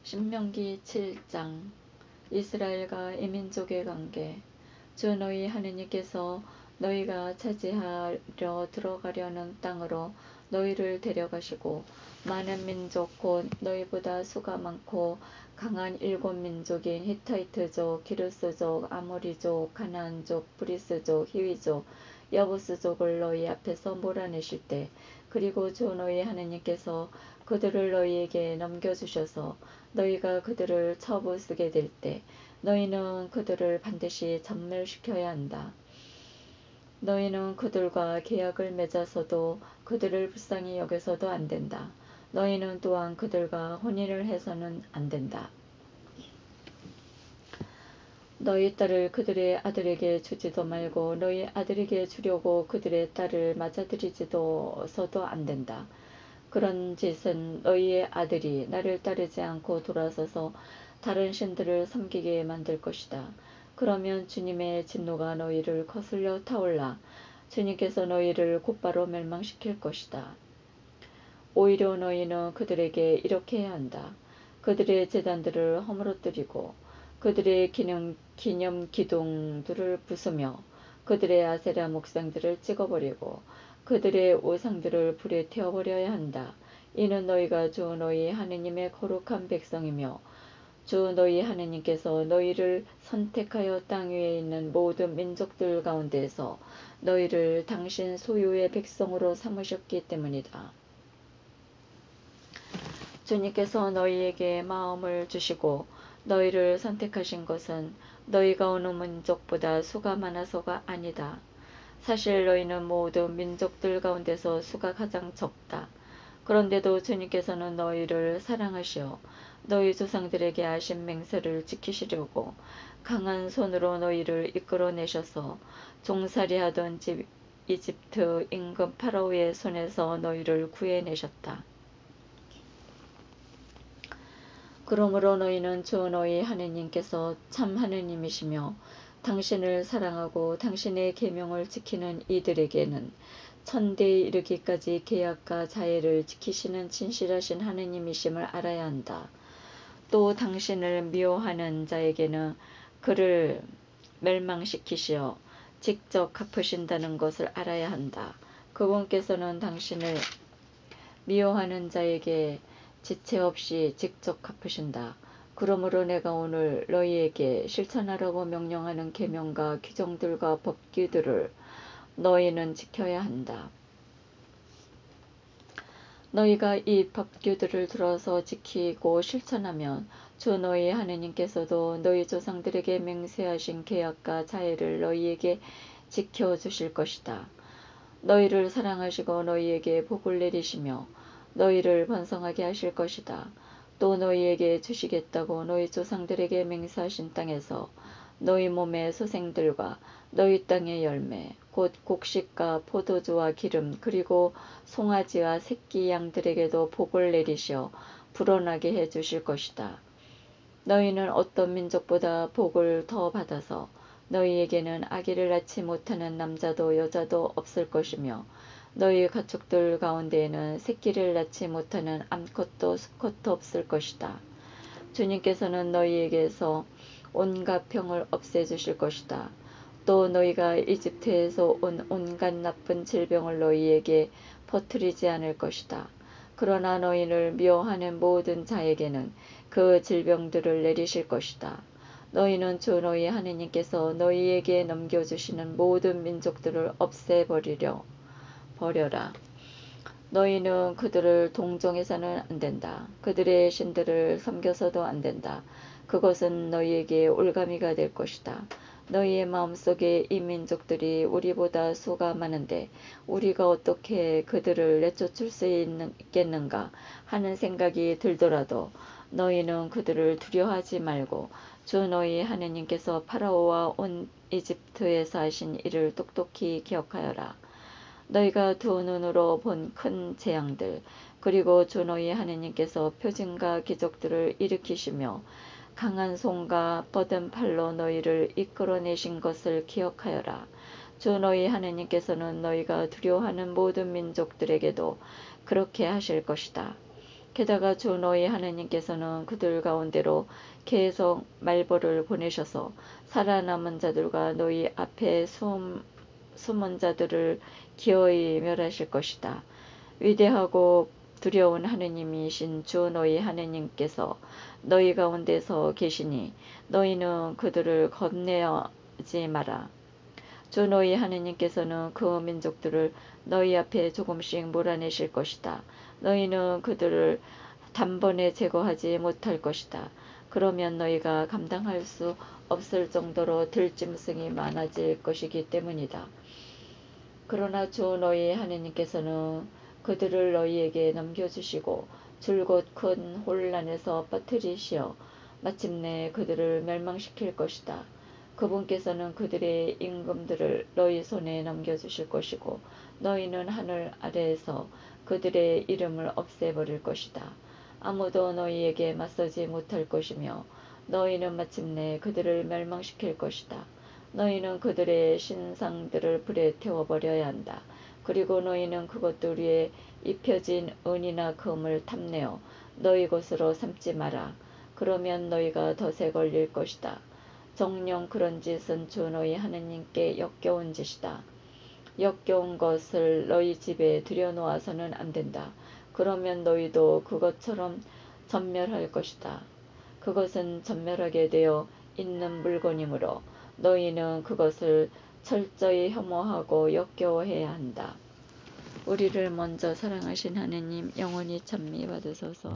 신명기 7장. 이스라엘과 이민족의 관계. 주 너희 하느님께서 너희가 차지하려 들어가려는 땅으로 너희를 데려가시고 많은 민족 곧 너희보다 수가 많고 강한 7민족인 히타이트족, 기르스족, 아모리족, 가나안족, 브리스족, 히위족, 여부스족을 너희 앞에서 몰아내실 때, 그리고 주 너희 하느님께서 그들을 너희에게 넘겨주셔서 너희가 그들을 처부수게 될 때 너희는 그들을 반드시 전멸시켜야 한다. 너희는 그들과 계약을 맺어서도 그들을 불쌍히 여겨서도 안 된다. 너희는 또한 그들과 혼인을 해서는 안 된다. 너희 딸을 그들의 아들에게 주지도 말고 너희 아들에게 주려고 그들의 딸을 맞아들이지도서도 안 된다. 그런 짓은 너희의 아들이 나를 따르지 않고 돌아서서 다른 신들을 섬기게 만들 것이다. 그러면 주님의 진노가 너희를 거슬려 타올라 주님께서 너희를 곧바로 멸망시킬 것이다. 오히려 너희는 그들에게 이렇게 해야 한다. 그들의 제단들을 허물어뜨리고 그들의 기념 기둥들을 부수며 그들의 아세라 목상들을 찍어버리고 그들의 우상들을 불에 태워버려야 한다. 이는 너희가 주 너희 하느님의 거룩한 백성이며 주 너희 하느님께서 너희를 선택하여 땅 위에 있는 모든 민족들 가운데서 너희를 당신 소유의 백성으로 삼으셨기 때문이다. 주님께서 너희에게 마음을 주시고 너희를 선택하신 것은 너희가 어느 민족보다 수가 많아서가 아니다. 사실 너희는 모든 민족들 가운데서 수가 가장 적다. 그런데도 주님께서는 너희를 사랑하시어 너희 조상들에게 하신 맹세를 지키시려고 강한 손으로 너희를 이끌어내셔서 종살이하던 이집트 임금 파라오의 손에서 너희를 구해내셨다. 그러므로 너희는 주 너희 하느님께서 참 하느님이시며 당신을 사랑하고 당신의 계명을 지키는 이들에게는 천대에 이르기까지 계약과 자애를 지키시는 진실하신 하느님이심을 알아야 한다. 또 당신을 미워하는 자에게는 그를 멸망시키시어 직접 갚으신다는 것을 알아야 한다. 그분께서는 당신을 미워하는 자에게 지체 없이 직접 갚으신다. 그러므로 내가 오늘 너희에게 실천하라고 명령하는 계명과 규정들과 법규들을 너희는 지켜야 한다. 너희가 이 법규들을 들어서 지키고 실천하면 주 너희 하느님께서도 너희 조상들에게 맹세하신 계약과 자애를 너희에게 지켜주실 것이다. 너희를 사랑하시고 너희에게 복을 내리시며 너희를 번성하게 하실 것이다. 또 너희에게 주시겠다고 너희 조상들에게 맹세하신 땅에서 너희 몸의 소생들과 너희 땅의 열매 곧 곡식과 포도주와 기름 그리고 송아지와 새끼 양들에게도 복을 내리시어 불어나게 해 주실 것이다. 너희는 어떤 민족보다 복을 더 받아서 너희에게는 아기를 낳지 못하는 남자도 여자도 없을 것이며 너희 가축들 가운데에는 새끼를 낳지 못하는 암컷도 수컷도 없을 것이다. 주님께서는 너희에게서 온갖 병을 없애주실 것이다. 또 너희가 이집트에서 온 온갖 나쁜 질병을 너희에게 퍼뜨리지 않을 것이다. 그러나 너희를 미워하는 모든 자에게는 그 질병들을 내리실 것이다. 너희는 주 너희 하느님께서 너희에게 넘겨주시는 모든 민족들을 버려라. 너희는 그들을 동정해서는 안 된다. 그들의 신들을 섬겨서도 안 된다. 그것은 너희에게 올가미가 될 것이다. 너희의 마음속에 이 민족들이 우리보다 수가 많은데 우리가 어떻게 그들을 내쫓을 수 있겠는가 하는 생각이 들더라도 너희는 그들을 두려워하지 말고 주 너희 하느님께서 파라오와 온 이집트에서 하신 일을 똑똑히 기억하여라. 너희가 두 눈으로 본 큰 재앙들 그리고 주 너희 하느님께서 표징과 기적들을 일으키시며 강한 손과 뻗은 팔로 너희를 이끌어내신 것을 기억하여라. 주 너희 하느님께서는 너희가 두려워하는 모든 민족들에게도 그렇게 하실 것이다. 게다가 주 너희 하나님께서는 그들 가운데로 계속 말벌을 보내셔서 살아남은 자들과 너희 앞에 숨은 자들을 기어이 멸하실 것이다. 위대하고 두려운 하느님이신 주 너희 하느님께서 너희 가운데서 계시니 너희는 그들을 겁내지 마라. 주 너희 하느님께서는 그 민족들을 너희 앞에 조금씩 몰아내실 것이다. 너희는 그들을 단번에 제거하지 못할 것이다. 그러면 너희가 감당할 수 없을 정도로 들짐승이 많아질 것이기 때문이다. 그러나 주 너희 하느님께서는 그들을 너희에게 넘겨주시고 줄곧 큰 혼란에서 빠뜨리시어 마침내 그들을 멸망시킬 것이다. 그분께서는 그들의 임금들을 너희 손에 넘겨주실 것이고 너희는 하늘 아래에서 그들의 이름을 없애버릴 것이다. 아무도 너희에게 맞서지 못할 것이며 너희는 마침내 그들을 멸망시킬 것이다. 너희는 그들의 신상들을 불에 태워버려야 한다. 그리고 너희는 그것들 위에 입혀진 은이나 금을 탐내어 너희 것으로 삼지 마라. 그러면 너희가 덫에 걸릴 것이다. 정녕 그런 짓은 주 너희 하느님께 역겨운 짓이다. 역겨운 것을 너희 집에 들여놓아서는 안 된다. 그러면 너희도 그것처럼 전멸할 것이다. 그것은 전멸하게 되어 있는 물건이므로 너희는 그것을 철저히 혐오하고 역겨워해야 한다. 우리를 먼저 사랑하신 하느님 영원히 찬미 받으소서.